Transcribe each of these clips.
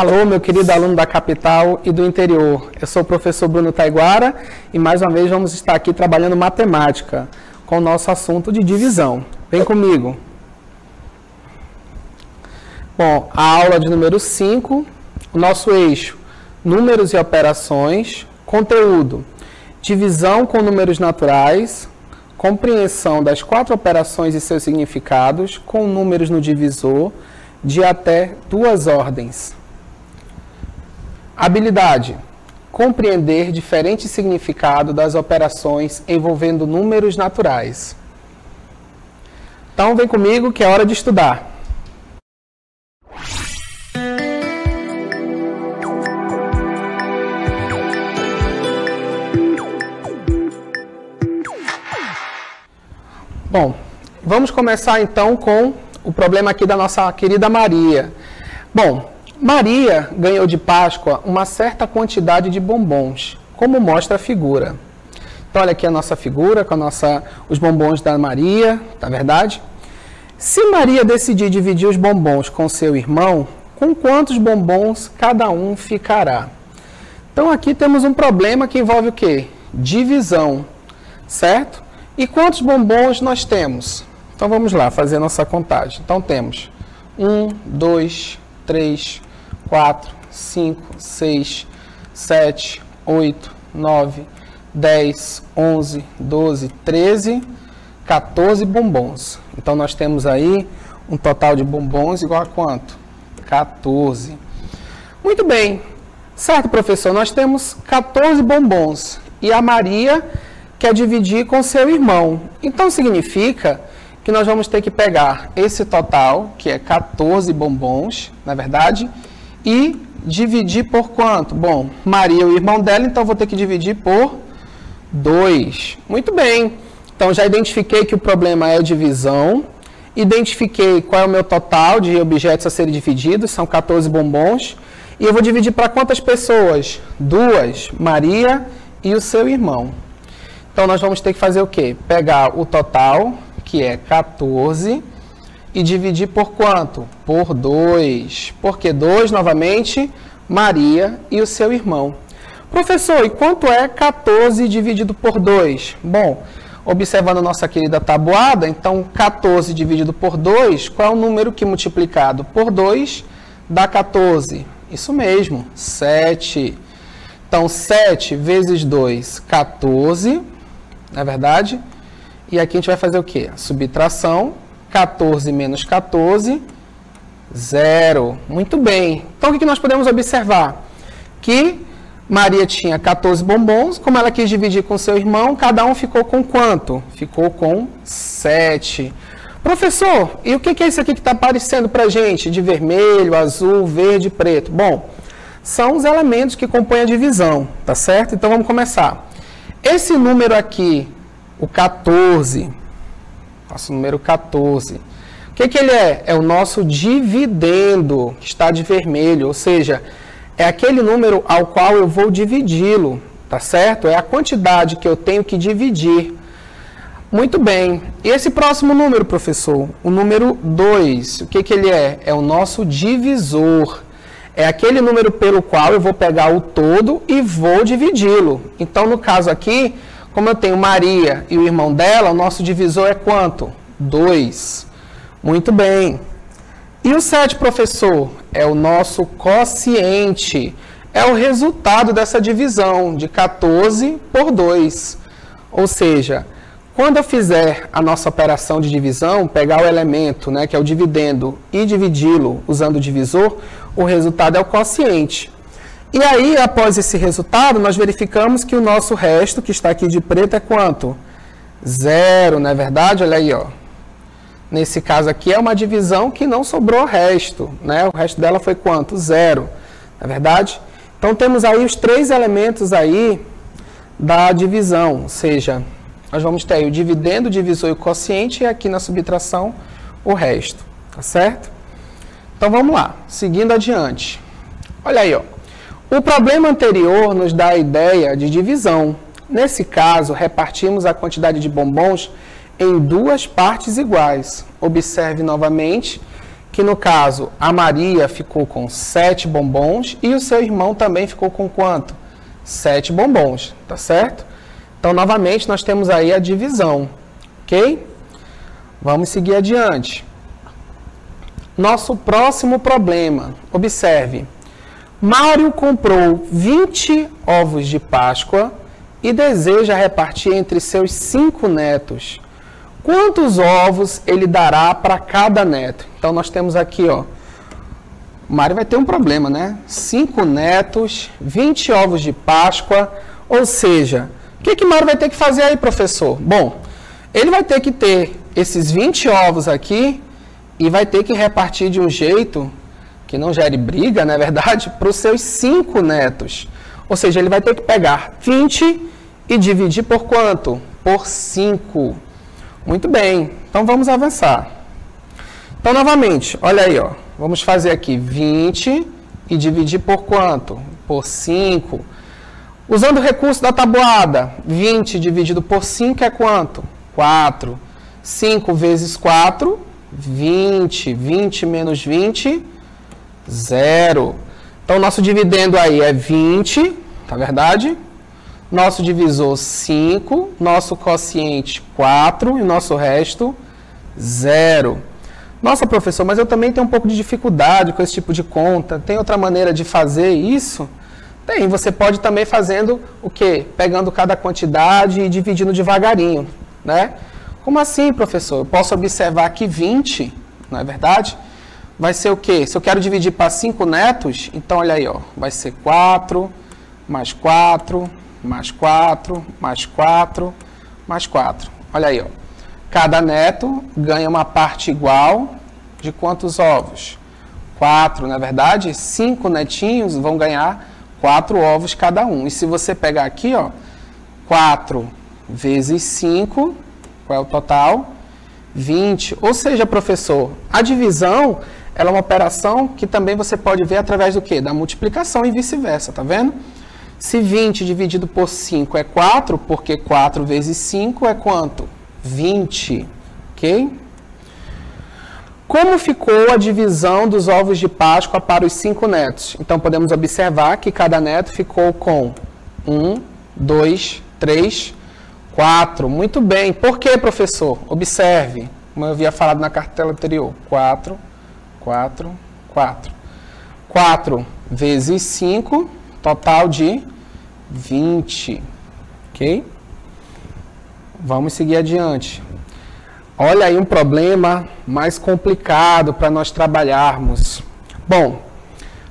Alô, meu querido aluno da capital e do interior. Eu sou o professor Bruno Taiguara e mais uma vez vamos estar aqui trabalhando matemática com o nosso assunto de divisão. Vem comigo. Bom, a aula de número 5, o nosso eixo, números e operações, conteúdo, divisão com números naturais, compreensão das 4 operações e seus significados, com números no divisor, de até 2 ordens. Habilidade: compreender diferentes significados das operações envolvendo números naturais. Então, vem comigo que é hora de estudar. Bom, vamos começar então com o problema aqui da nossa querida Maria. Bom, Maria ganhou de Páscoa uma certa quantidade de bombons, como mostra a figura. Então, olha aqui a nossa figura com os bombons da Maria, tá verdade? Se Maria decidir dividir os bombons com seu irmão, com quantos bombons cada um ficará? Então, aqui temos um problema que envolve o quê? Divisão, certo? E quantos bombons nós temos? Então, vamos lá fazer a nossa contagem. Então, temos 1, 2, 3, 4, 5, 6, 7, 8, 9, 10, 11, 12, 13, 14 bombons. Então, nós temos aí um total de bombons igual a quanto? 14. Muito bem. Certo, professor? Nós temos 14 bombons e a Maria quer dividir com seu irmão. Então, significa que nós vamos ter que pegar esse total, que é 14 bombons, na verdade, e dividir por quanto? Bom, Maria é o irmão dela, então vou ter que dividir por 2. Muito bem. Então, já identifiquei que o problema é divisão, identifiquei qual é o meu total de objetos a serem divididos, são 14 bombons, e eu vou dividir para quantas pessoas? 2, Maria e o seu irmão. Então, nós vamos ter que fazer o quê? Pegar o total, que é 14, e dividir por quanto? Por 2. Por que 2, novamente? Maria e o seu irmão. Professor, e quanto é 14 dividido por 2? Bom, observando a nossa querida tabuada, então 14 dividido por 2, qual é o número que multiplicado por 2 dá 14? Isso mesmo, 7. Então, 7 vezes 2, 14, não é verdade? E aqui a gente vai fazer o quê? Subtração, 14 menos 14, 0. Muito bem. Então, o que nós podemos observar? Que Maria tinha 14 bombons, como ela quis dividir com seu irmão, cada um ficou com quanto? Ficou com 7. Professor, e o que é isso aqui que está aparecendo para a gente? De vermelho, azul, verde e preto? Bom, são os elementos que compõem a divisão, tá certo? Então, vamos começar. Esse número aqui, o 14, nosso número 14, o que ele é? É o nosso dividendo, que está de vermelho, ou seja, é aquele número ao qual eu vou dividi-lo, tá certo? É a quantidade que eu tenho que dividir. Muito bem. E esse próximo número, professor? O número 2, o que ele é? É o nosso divisor. É aquele número pelo qual eu vou pegar o todo e vou dividi-lo. Então, no caso aqui, como eu tenho Maria e o irmão dela, o nosso divisor é quanto? 2. Muito bem. E o 7, professor? É o nosso quociente. É o resultado dessa divisão de 14 por 2. Ou seja, quando eu fizer a nossa operação de divisão, pegar o elemento, né, que é o dividendo, e dividi-lo usando o divisor, o resultado é o quociente. E aí, após esse resultado, nós verificamos que o nosso resto, que está aqui de preto, é quanto? 0, não é verdade? Olha aí, ó. Nesse caso aqui é uma divisão que não sobrou resto, né? O resto dela foi quanto? 0, não é verdade? Então, temos aí os 3 elementos aí da divisão, ou seja, nós vamos ter aí o dividendo, o divisor e o quociente, e aqui na subtração o resto, tá certo? Então, vamos lá, seguindo adiante. Olha aí, ó. O problema anterior nos dá a ideia de divisão. Nesse caso, repartimos a quantidade de bombons em 2 partes iguais. Observe novamente que no caso a Maria ficou com 7 bombons e o seu irmão também ficou com quanto? 7 bombons, tá certo? Então, novamente, nós temos aí a divisão, ok? Vamos seguir adiante. Nosso próximo problema, observe. Mário comprou 20 ovos de Páscoa e deseja repartir entre seus 5 netos. Quantos ovos ele dará para cada neto? Então, nós temos aqui, ó, o Mário vai ter um problema, né? 5 netos, 20 ovos de Páscoa, ou seja, o que Mário vai ter que fazer aí, professor? Bom, ele vai ter que ter esses 20 ovos aqui e vai ter que repartir de um jeito que não gere briga, não é verdade? Para os seus 5 netos. Ou seja, ele vai ter que pegar 20 e dividir por quanto? Por 5. Muito bem, então vamos avançar. Então, novamente, olha aí, ó, vamos fazer aqui 20 e dividir por quanto? Por 5. Usando o recurso da tabuada, 20 dividido por 5 é quanto? 4. 5 vezes 4, 20. 20 menos 20, 0. Então, nosso dividendo aí é 20, tá verdade? Nosso divisor 5, nosso quociente 4 e nosso resto 0. Nossa, professor, mas eu também tenho um pouco de dificuldade com esse tipo de conta. Tem outra maneira de fazer isso? Tem, você pode também fazendo o quê? Pegando cada quantidade e dividindo devagarinho, né? Como assim, professor? Eu posso observar aqui 20, não é verdade? Vai ser o quê? Se eu quero dividir para 5 netos, então olha aí, ó, vai ser 4, mais 4, mais 4, mais 4, mais 4. Olha aí, ó. Cada neto ganha uma parte igual de quantos ovos? 4, não é verdade? 5 netinhos vão ganhar 4 ovos cada um. E se você pegar aqui, ó, 4 vezes 5, qual é o total? 20. Ou seja, professor, a divisão ela é uma operação que também você pode ver através do quê? Da multiplicação e vice-versa, tá vendo? Se 20 dividido por 5 é 4, porque 4 vezes 5 é quanto? 20, ok? Como ficou a divisão dos ovos de Páscoa para os 5 netos? Então, podemos observar que cada neto ficou com 1, 2, 3, 4. Muito bem. Por quê, professor? Observe, como eu havia falado na cartela anterior. 4, 4, 4. 4 vezes 5, total de 20. Ok? Vamos seguir adiante. Olha aí um problema mais complicado para nós trabalharmos. Bom,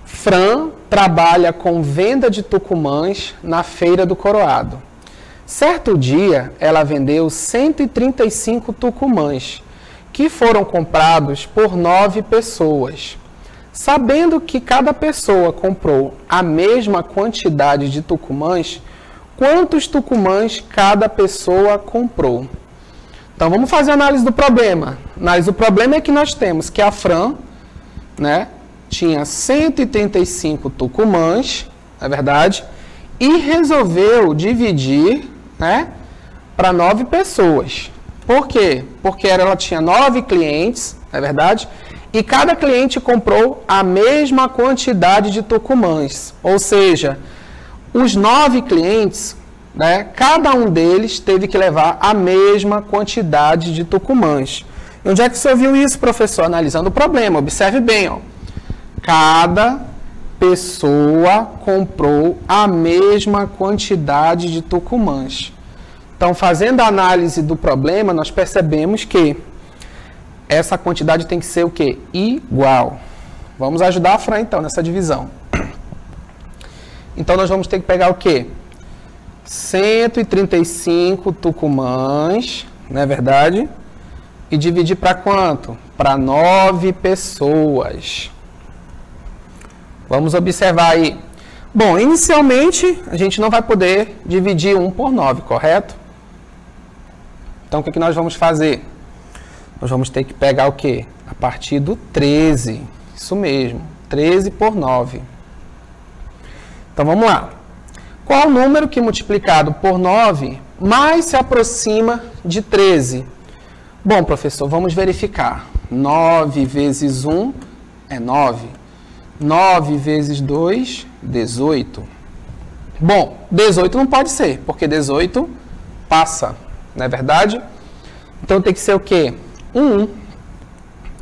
Fran trabalha com venda de tucumãs na Feira do Coroado. Certo dia, ela vendeu 135 tucumãs, que foram comprados por 9 pessoas. Sabendo que cada pessoa comprou a mesma quantidade de tucumãs, quantos tucumãs cada pessoa comprou? Então, vamos fazer a análise do problema. A análise do problema é que nós temos que a Fran, né, tinha 135 tucumãs, não é verdade? E resolveu dividir, né, para 9 pessoas. Por quê? Porque ela tinha 9 clientes, não é verdade? E cada cliente comprou a mesma quantidade de tucumãs. Ou seja, os 9 clientes, né, cada um deles teve que levar a mesma quantidade de tucumãs. E onde é que você viu isso, professor? Analisando o problema. Observe bem, ó. Cada pessoa comprou a mesma quantidade de tucumãs. Então, fazendo a análise do problema, nós percebemos que essa quantidade tem que ser o quê? Igual. Vamos ajudar a Fran, então, nessa divisão. Então, nós vamos ter que pegar o quê? 135 tucumãs, não é verdade? E dividir para quanto? Para 9 pessoas. Vamos observar aí. Bom, inicialmente, a gente não vai poder dividir 1 por 9, correto? Então, o que nós vamos fazer? Nós vamos ter que pegar o quê? A partir do 13. Isso mesmo, 13 por 9. Então, vamos lá. Qual o número que multiplicado por 9 mais se aproxima de 13? Bom, professor, vamos verificar. 9 vezes 1 é 9. 9 vezes 2, 18. Bom, 18 não pode ser, porque 18 passa, não é verdade? Então tem que ser o quê? 1.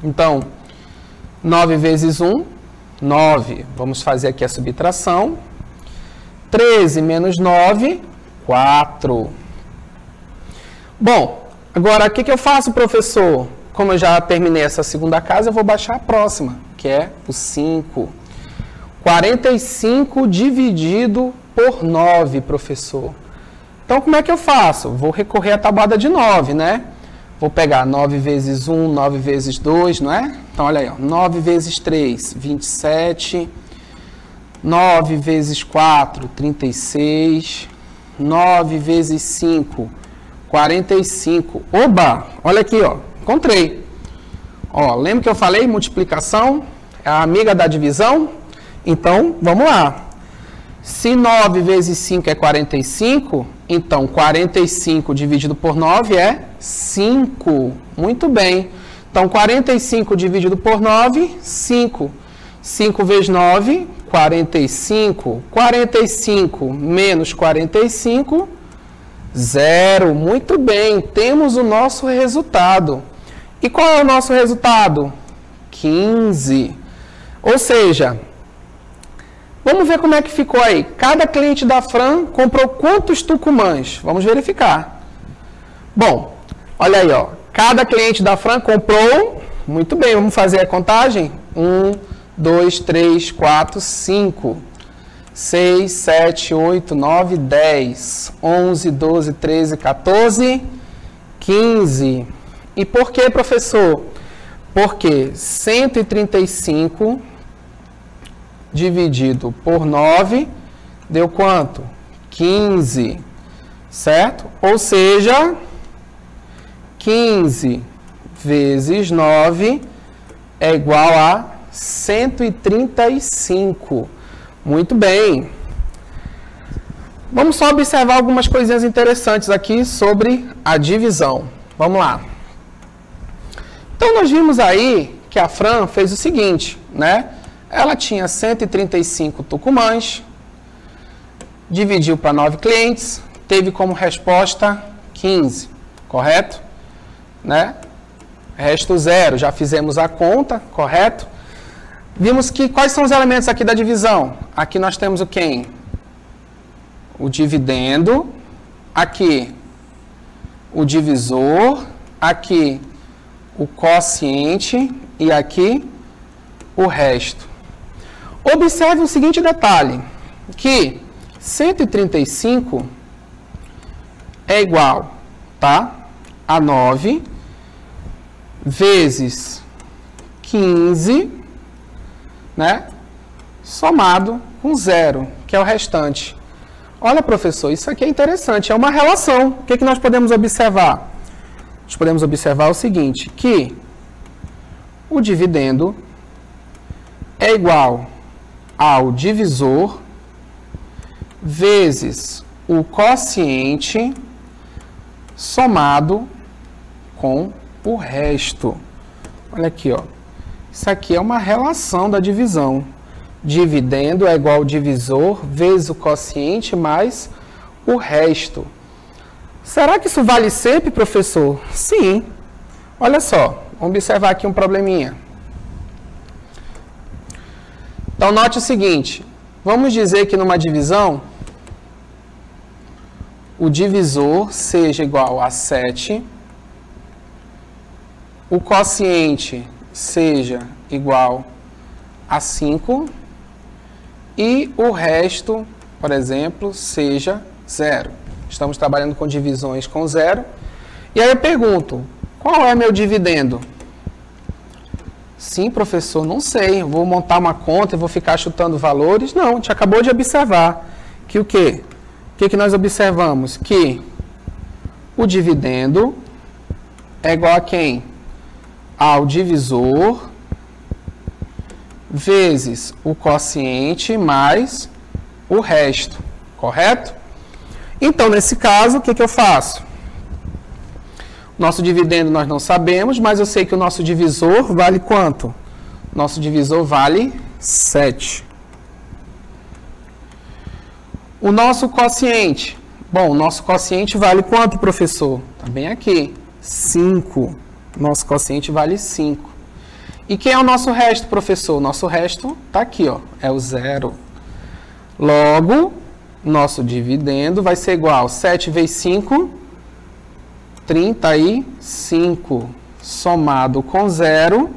Então, 9 vezes 1, 9. Vamos fazer aqui a subtração. 13 menos 9, 4. Bom, agora o que eu faço, professor? Como eu já terminei essa segunda casa, eu vou baixar a próxima, que é o 5. 45 dividido por 9, professor. Então, como é que eu faço? Vou recorrer à tabuada de 9, né? Vou pegar 9 vezes 1, 9 vezes 2, não é? Então, olha aí, ó, 9 vezes 3, 27. 9 vezes 4, 36. 9 vezes 5, 45. Oba! Olha aqui, ó. Encontrei. Ó, lembra que eu falei multiplicação é a amiga da divisão? Então, vamos lá. Se 9 vezes 5 é 45, então 45 dividido por 9 é 5. Muito bem. Então, 45 dividido por 9, 5. 5 vezes 9, 45. 45 menos 45, 0. Muito bem. Temos o nosso resultado. E qual é o nosso resultado? 15. Ou seja, vamos ver como é que ficou aí. Cada cliente da Fran comprou quantos tucumãs? Vamos verificar. Bom, olha aí, ó. Cada cliente da Fran comprou... Muito bem, vamos fazer a contagem? 1, 2, 3, 4, 5, 6, 7, 8, 9, 10, 11, 12, 13, 14, 15. E por que, professor? Porque 135 dividido por 9 deu quanto? 15, certo? Ou seja, 15 vezes 9 é igual a 135. Muito bem. Vamos só observar algumas coisinhas interessantes aqui sobre a divisão. Vamos lá. Então, nós vimos aí que a Fran fez o seguinte, né? Ela tinha 135 tucumãs, dividiu para 9 clientes, teve como resposta 15, correto? Né? Resto 0, já fizemos a conta, correto? Vimos que quais são os elementos aqui da divisão? Aqui nós temos o quem? O dividendo, aqui o divisor, aqui o quociente e aqui o resto. Observe o seguinte detalhe, que 135 é igual, tá, a 9 vezes 15, né, somado com 0, que é o restante. Olha, professor, isso aqui é interessante, é uma relação. O que nós podemos observar? Nós podemos observar o seguinte, que o dividendo é igual ao divisor vezes o quociente somado com o resto. Olha aqui, ó. Isso aqui é uma relação da divisão. Dividendo é igual ao divisor vezes o quociente mais o resto. Será que isso vale sempre, professor? Sim. Olha só, vamos observar aqui um probleminha. Então, note o seguinte. Vamos dizer que numa divisão, o divisor seja igual a 7, o quociente seja igual a 5 e o resto, por exemplo, seja 0. Estamos trabalhando com divisões com 0. E aí eu pergunto, qual é meu dividendo? Sim, professor, não sei. Eu vou montar uma conta e vou ficar chutando valores? Não, a gente acabou de observar que o quê? O que nós observamos? Que o dividendo é igual a quem? Ao divisor vezes o quociente mais o resto, correto? Então, nesse caso, o que eu faço? Nosso dividendo nós não sabemos, mas eu sei que o nosso divisor vale quanto? Nosso divisor vale 7. O nosso quociente. Bom, o nosso quociente vale quanto, professor? Está bem aqui. 5. Nosso quociente vale 5. E quem é o nosso resto, professor? Nosso resto está aqui, ó, é o 0. Logo, nosso dividendo vai ser igual a 7 vezes 5, 35. Somado com 0,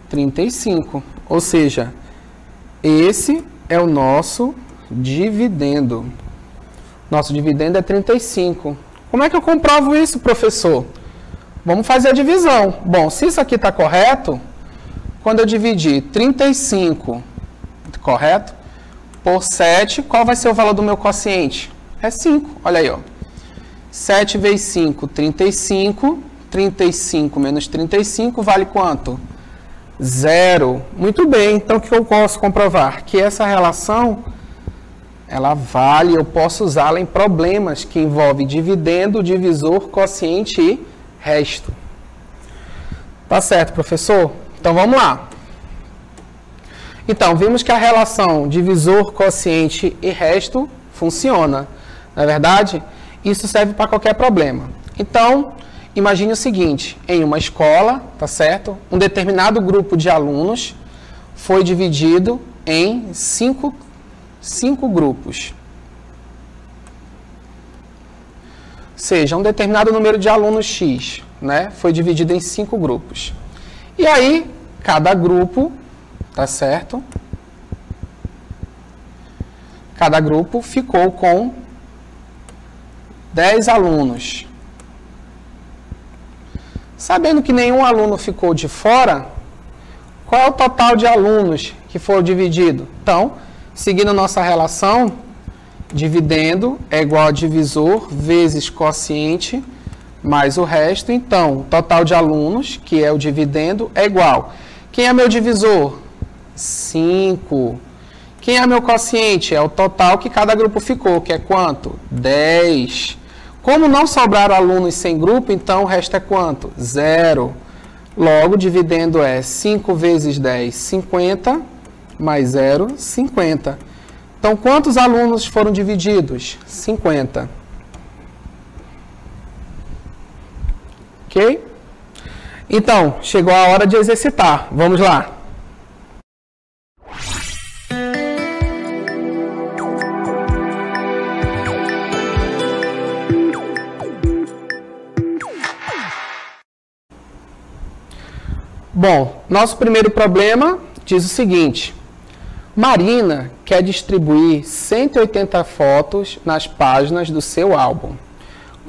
35. Ou seja, esse é o nosso dividendo. Nosso dividendo é 35. Como é que eu comprovo isso, professor? Vamos fazer a divisão. Bom, se isso aqui está correto, quando eu dividir 35, correto? Por 7, qual vai ser o valor do meu quociente? É 5. Olha aí, ó. 7 vezes 5, 35. 35 menos 35 vale quanto? 0. Muito bem. Então, o que eu posso comprovar? Que essa relação, ela vale, eu posso usá-la em problemas que envolvem dividendo, divisor, quociente e resto. Tá certo, professor? Então, vamos lá. Então, vimos que a relação divisor, quociente e resto funciona. Não é verdade? Isso serve para qualquer problema. Então, imagine o seguinte, em uma escola, tá certo? Um determinado grupo de alunos foi dividido em cinco grupos. Ou seja, um determinado número de alunos X, né? Foi dividido em 5 grupos. E aí, cada grupo, tá certo? Cada grupo ficou com 10 alunos. Sabendo que nenhum aluno ficou de fora, qual é o total de alunos que foram divididos? Então, seguindo nossa relação, dividendo é igual a divisor vezes quociente mais o resto. Então, o total de alunos, que é o dividendo, é igual. Quem é meu divisor? 5. Quem é meu quociente? É o total que cada grupo ficou, que é quanto? 10. Como não sobraram alunos sem grupo, então o resto é quanto? 0. Logo, dividendo é 5 vezes 10, 50, mais 0, 50. Então, quantos alunos foram divididos? 50. Ok? Então, chegou a hora de exercitar. Vamos lá. Bom, nosso primeiro problema diz o seguinte. Marina quer distribuir 180 fotos nas páginas do seu álbum.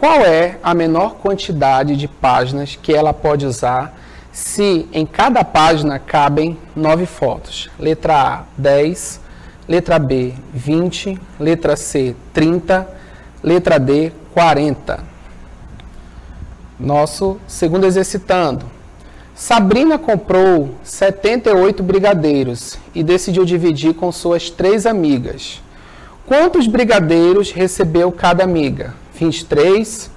Qual é a menor quantidade de páginas que ela pode usar se em cada página cabem 9 fotos? Letra A, 10. Letra B, 20. Letra C, 30. Letra D, 40. Nosso segundo exercitando. Sabrina comprou 78 brigadeiros e decidiu dividir com suas 3 amigas. Quantos brigadeiros recebeu cada amiga? 23,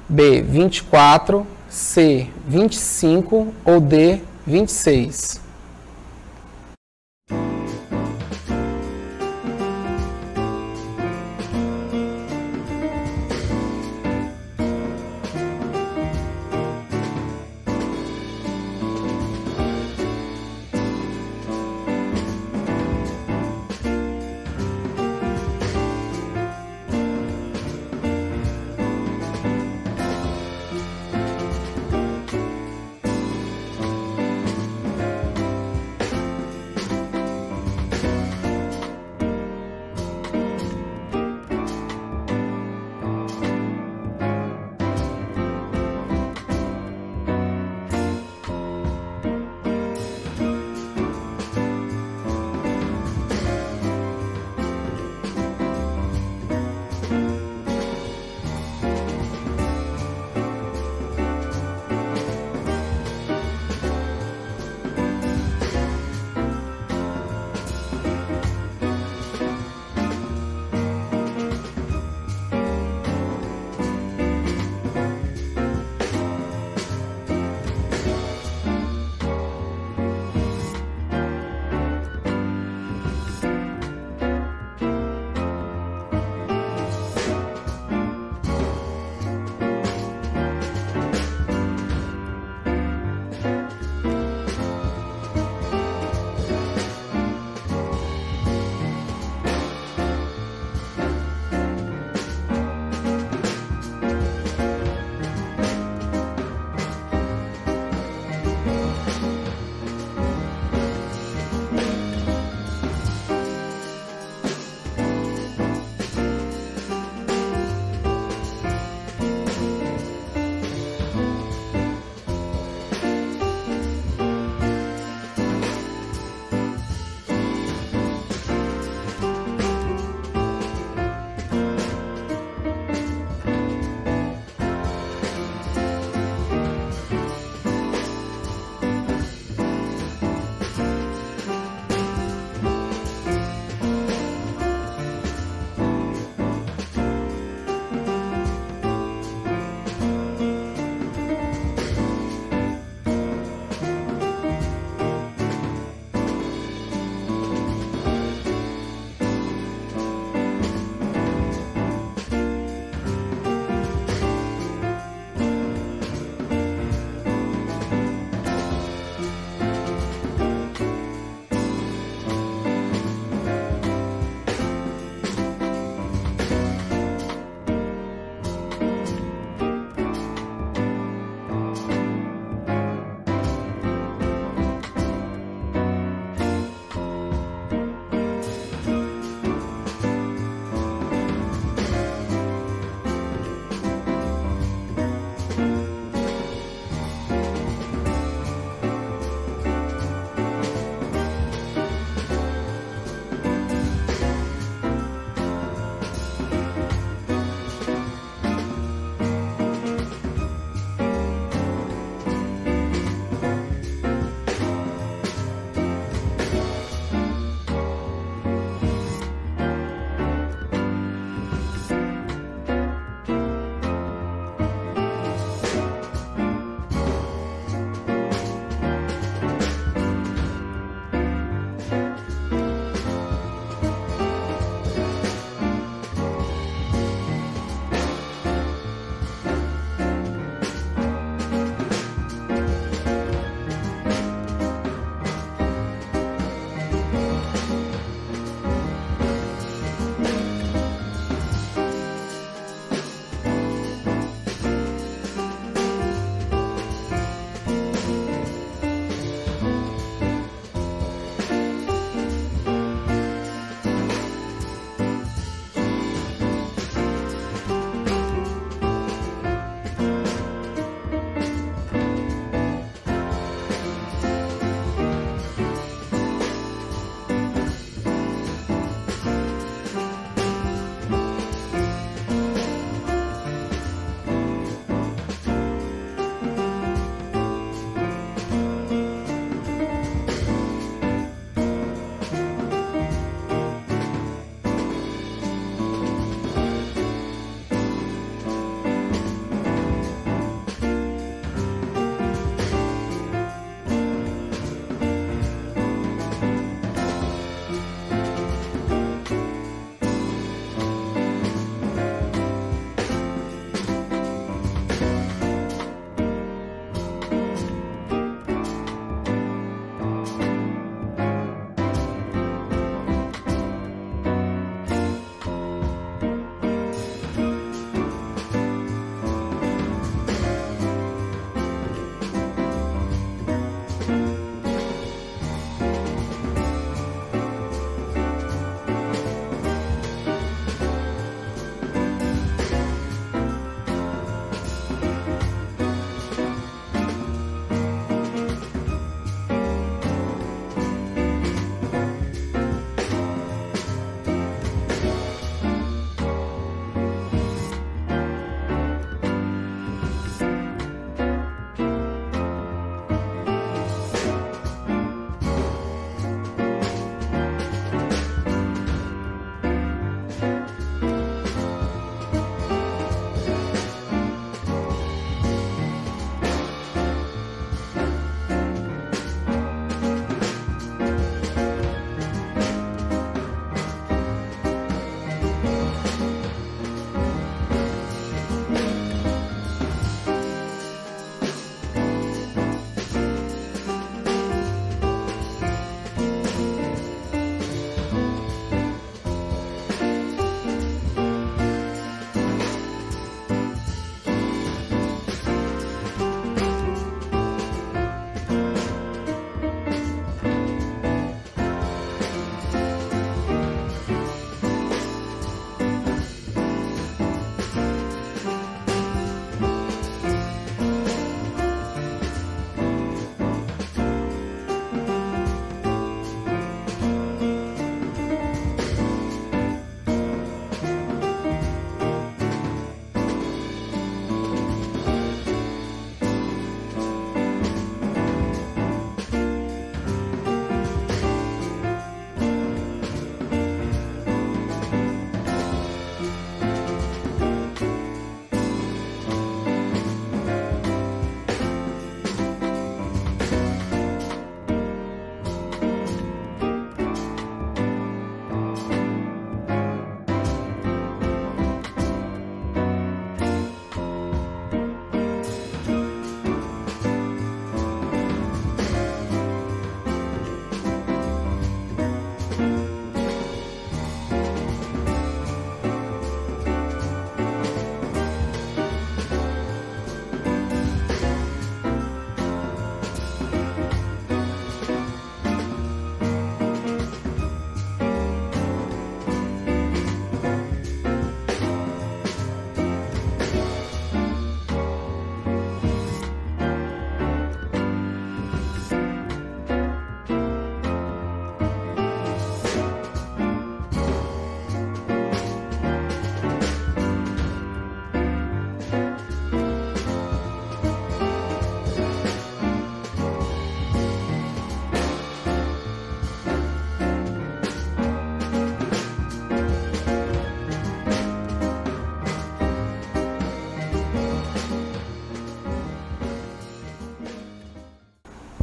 B, 24, C, 25 ou D, 26?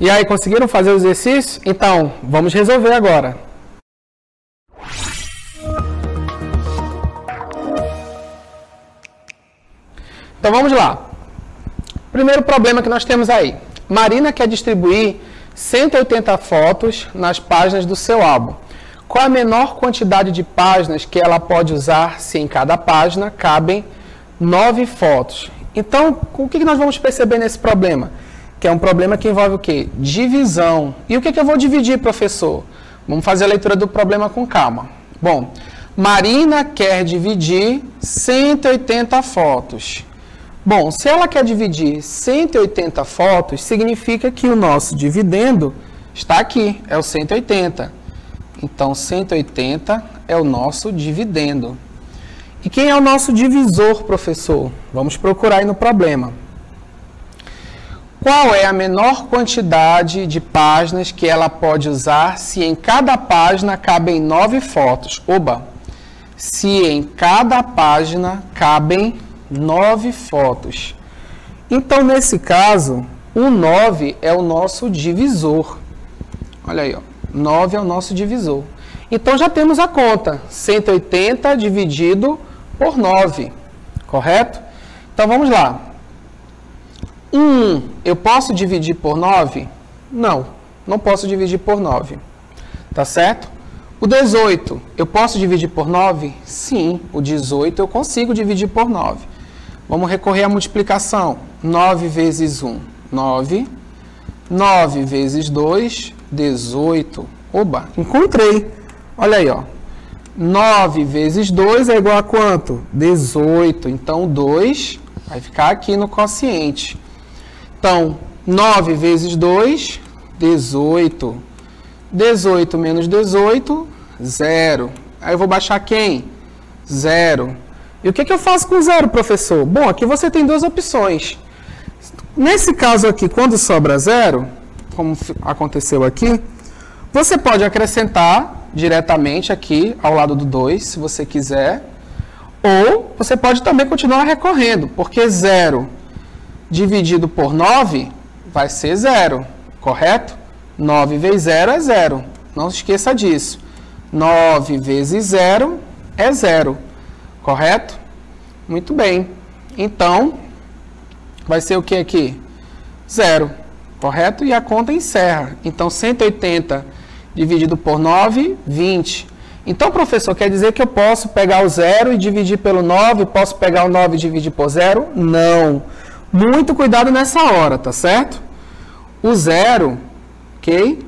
E aí, conseguiram fazer o exercício? Então, vamos resolver agora. Então, vamos lá. Primeiro problema que nós temos aí. Marina quer distribuir 180 fotos nas páginas do seu álbum. Qual a menor quantidade de páginas que ela pode usar se em cada página cabem 9 fotos? Então, o que nós vamos perceber nesse problema? Que é um problema que envolve o quê? Divisão. E o que eu vou dividir, professor? Vamos fazer a leitura do problema com calma. Bom, Marina quer dividir 180 fotos. Bom, se ela quer dividir 180 fotos, significa que o nosso dividendo está aqui, é o 180. Então, 180 é o nosso dividendo. E quem é o nosso divisor, professor? Vamos procurar aí no problema. Qual é a menor quantidade de páginas que ela pode usar se em cada página cabem 9 fotos? Oba! Se em cada página cabem 9 fotos. Então, nesse caso, o 9 é o nosso divisor. Olha aí, ó. 9 é o nosso divisor. Então, já temos a conta. 180 dividido por 9. Correto? Então, vamos lá. 1, eu posso dividir por 9? Não, não posso dividir por 9. Tá certo? O 18, eu posso dividir por 9? Sim, o 18 eu consigo dividir por 9. Vamos recorrer à multiplicação. 9 vezes 1, 9. 9 vezes 2, 18. Oba, encontrei. Olha aí, ó. 9 vezes 2 é igual a quanto? 18. Então, 2 vai ficar aqui no quociente. Então, 9 vezes 2, 18. 18 menos 18, 0. Aí eu vou baixar quem? 0. E o que eu faço com 0, professor? Bom, aqui você tem duas opções. Nesse caso aqui, quando sobra 0, como aconteceu aqui, você pode acrescentar diretamente aqui ao lado do 2, se você quiser. Ou você pode também continuar recorrendo, porque 0 dividido por 9 vai ser 0, correto? 9 vezes 0 é 0. Não se esqueça disso. 9 vezes 0 é 0. Correto? Muito bem. Então, vai ser o que aqui? 0. Correto? E a conta encerra. Então, 180 dividido por 9, 20. Então, professor, quer dizer que eu posso pegar o 0 e dividir pelo 9? Posso pegar o 9 e dividir por 0? Não. Muito cuidado nessa hora, tá certo? O 0, ok?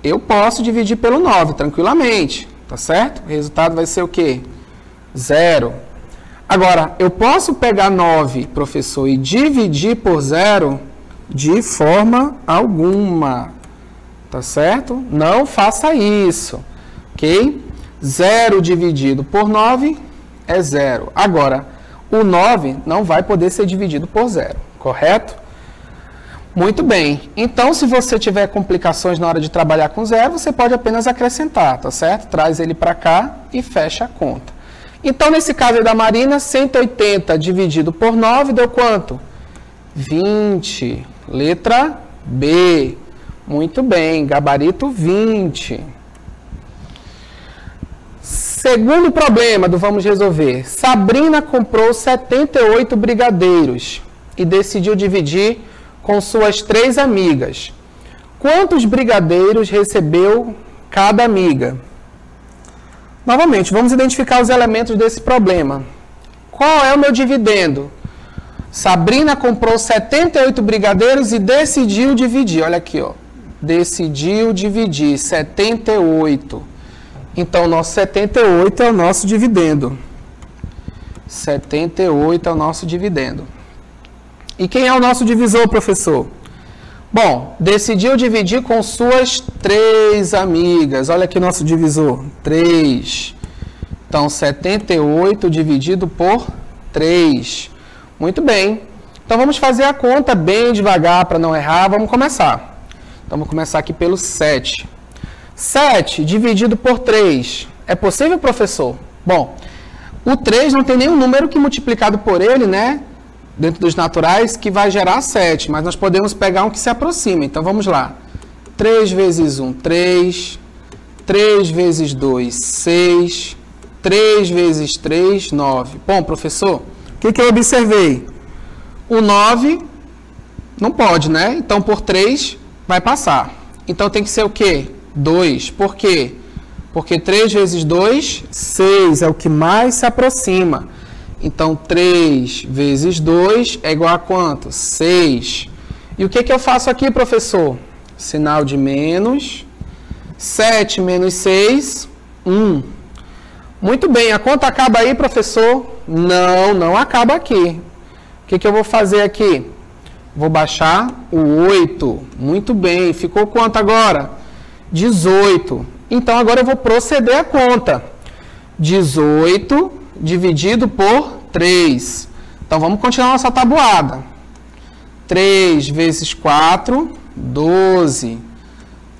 Eu posso dividir pelo 9, tranquilamente, tá certo? O resultado vai ser o quê? 0. Agora, eu posso pegar 9, professor, e dividir por 0? De forma alguma, tá certo? Não faça isso, ok? 0 dividido por 9 é 0. Agora, o 9 não vai poder ser dividido por 0, correto? Muito bem. Então, se você tiver complicações na hora de trabalhar com 0, você pode apenas acrescentar, tá certo? Traz ele para cá e fecha a conta. Então, nesse caso aí da Marina, 180 dividido por 9 deu quanto? 20. Letra B. Muito bem. Gabarito 20. Segundo problema do vamos resolver. Sabrina comprou 78 brigadeiros e decidiu dividir com suas 3 amigas. Quantos brigadeiros recebeu cada amiga? Novamente, vamos identificar os elementos desse problema. Qual é o meu dividendo? Sabrina comprou 78 brigadeiros e decidiu dividir. Olha aqui, ó. Decidiu dividir 78. Então, nosso 78 é o nosso dividendo. 78 é o nosso dividendo. E quem é o nosso divisor, professor? Bom, decidiu dividir com suas 3 amigas. Olha aqui nosso divisor, 3. Então, 78 dividido por 3. Muito bem. Então, vamos fazer a conta bem devagar para não errar. Vamos começar. Então, vamos começar aqui pelo 7. 7 dividido por 3. É possível, professor? Bom, o 3 não tem nenhum número que multiplicado por ele, né? dentro dos naturais, que vai gerar 7, mas nós podemos pegar um que se aproxima. Então, vamos lá. 3 vezes 1, 3. 3 vezes 2, 6. 3 vezes 3, 9. Bom, professor, o que eu observei? O 9 não pode, né? Então, por 3 vai passar. Então, tem que ser o quê? 2. Por quê? Porque 3 vezes 2, 6. É o que mais se aproxima. Então, 3 vezes 2 é igual a quanto? 6. E o que eu faço aqui, professor? Sinal de menos. 7 menos 6, 1. Muito bem, a conta acaba aí, professor? Não, não acaba aqui. O que eu vou fazer aqui? Vou baixar o 8. Muito bem, ficou quanto agora? 18. Então, agora eu vou proceder a conta. 18 dividido por 3. Então, vamos continuar nossa tabuada. 3 vezes 4, 12.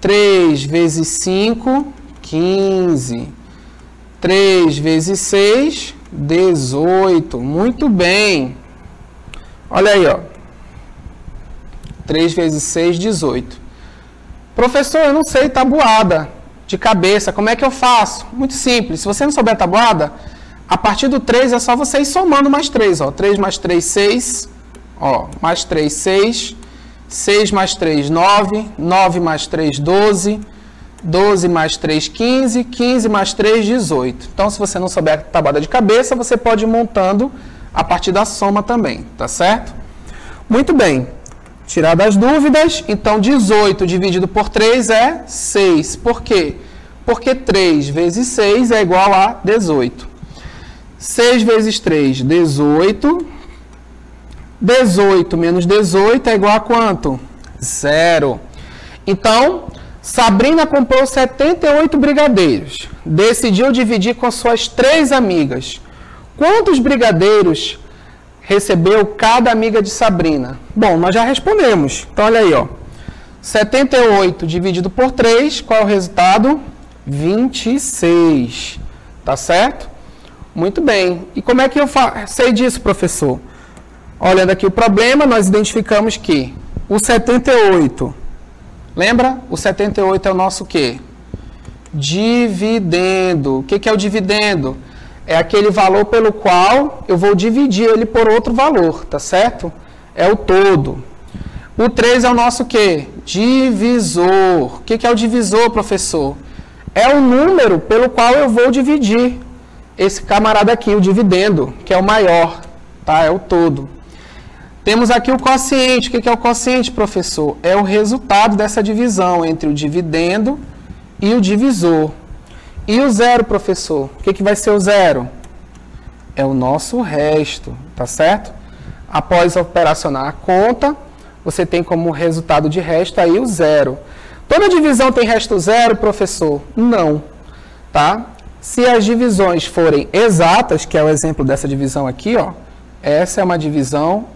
3 vezes 5, 15. 3 vezes 6, 18. Muito bem. Olha aí, ó. 3 vezes 6, 18. Professor, eu não sei tabuada de cabeça. Como é que eu faço? Muito simples. Se você não souber tabuada, a partir do 3 é só você ir somando mais 3. Ó. 3 mais 3, 6. Ó, mais 3, 6. 6 mais 3, 9. 9 mais 3, 12. 12 mais 3, 15. 15 mais 3, 18. Então, se você não souber a tabuada de cabeça, você pode ir montando a partir da soma também, tá certo? Muito bem. Tiradas as dúvidas, então 18 dividido por 3 é 6. Por quê? Porque 3 vezes 6 é igual a 18. 6 vezes 3, 18. 18 menos 18 é igual a quanto? 0. Então, Sabrina comprou 78 brigadeiros. Decidiu dividir com suas 3 amigas. Quantos brigadeiros recebeu cada amiga de Sabrina? Bom, nós já respondemos. Então, olha aí, ó. 78 dividido por 3, qual é o resultado? 26. Tá certo? Muito bem. E como é que eu sei disso, professor? Olhando aqui o problema, nós identificamos que o 78, lembra? O 78 é o nosso quê? Dividendo. O que é o dividendo? É aquele valor pelo qual eu vou dividir ele por outro valor, tá certo? É o todo. O 3 é o nosso quê? Divisor. O que é o divisor, professor? É o número pelo qual eu vou dividir esse camarada aqui, o dividendo, que é o maior, tá? É o todo. Temos aqui o quociente. O que é o quociente, professor? É o resultado dessa divisão entre o dividendo e o divisor. E o zero, professor? O que vai ser o zero? É o nosso resto, tá certo? Após operacionar a conta, você tem como resultado de resto aí o zero. Toda divisão tem resto zero, professor? Não, tá? Se as divisões forem exatas, que é o exemplo dessa divisão aqui, ó, essa é uma divisão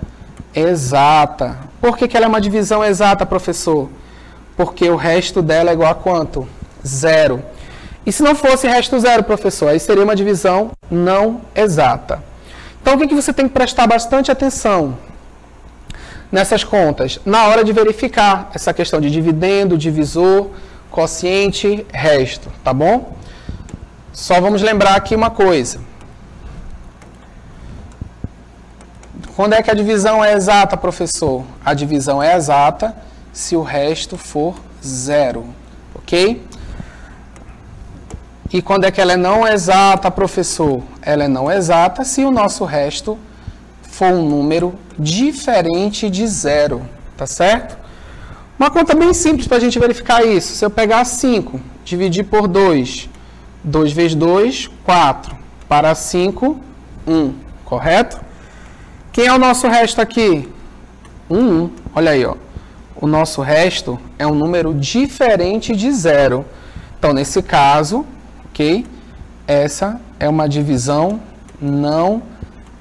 exata. Por que ela é uma divisão exata, professor? Porque o resto dela é igual a quanto? Zero. E se não fosse resto zero, professor? Aí seria uma divisão não exata. Então, o que você tem que prestar bastante atenção nessas contas? Na hora de verificar essa questão de dividendo, divisor, quociente, resto, tá bom? Só vamos lembrar aqui uma coisa. Quando é que a divisão é exata, professor? A divisão é exata se o resto for zero, ok? E quando é que ela é não exata, professor? Ela é não exata se o nosso resto for um número diferente de zero, tá certo? Uma conta bem simples para a gente verificar isso. Se eu pegar 5, dividir por 2, 2 vezes 2, 4. Para 5, 1, correto? Quem é o nosso resto aqui? 1. Olha aí, ó. O nosso resto é um número diferente de zero. Então, nesse caso, ok? Essa é uma divisão não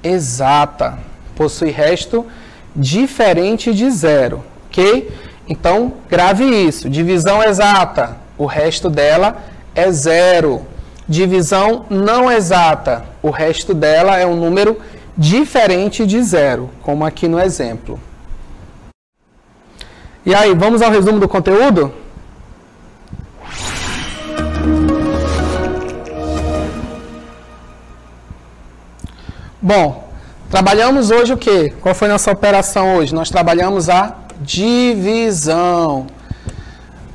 exata. Possui resto diferente de zero, ok? Então, grave isso. Divisão exata, o resto dela é zero. Divisão não exata, o resto dela é um número diferente de 0, como aqui no exemplo. E aí, vamos ao resumo do conteúdo? Bom, trabalhamos hoje o quê? Qual foi nossa operação hoje? Nós trabalhamos a divisão.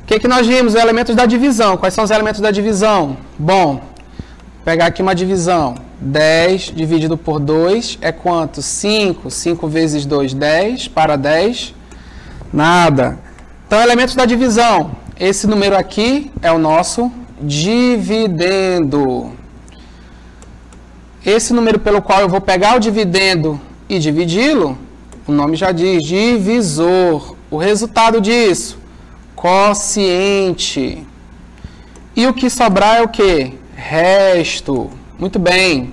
O que nós vimos? Os elementos da divisão. Quais são os elementos da divisão? Bom, vou pegar aqui uma divisão. 10 dividido por 2 é quanto? 5. 5 vezes 2, 10. Para 10, nada. Então, elementos da divisão. Esse número aqui é o nosso dividendo. Esse número pelo qual eu vou pegar o dividendo e dividi-lo, o nome já diz, divisor. O resultado disso, quociente. E o que sobrar é o quê? Resto. Muito bem.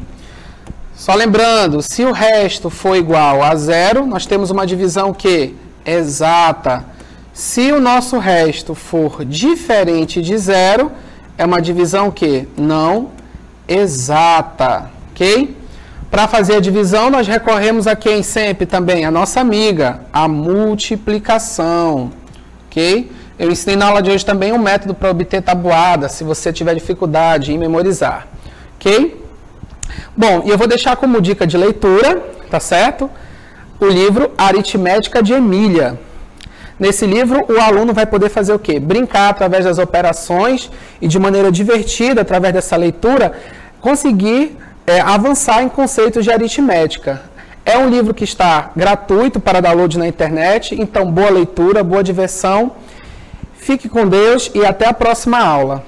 Só lembrando, se o resto for igual a 0, nós temos uma divisão que exata. Se o nosso resto for diferente de 0, é uma divisão que não exata. Ok? Para fazer a divisão, nós recorremos a quem sempre também? A nossa amiga, a multiplicação. Ok? Eu ensinei na aula de hoje também um método para obter tabuada, se você tiver dificuldade em memorizar. Ok? Bom, e eu vou deixar como dica de leitura, tá certo? O livro Aritmética de Emília. Nesse livro, o aluno vai poder fazer o quê? Brincar através das operações e de maneira divertida, através dessa leitura, conseguir avançar em conceitos de aritmética. É um livro que está gratuito para download na internet, então boa leitura, boa diversão. Fique com Deus e até a próxima aula.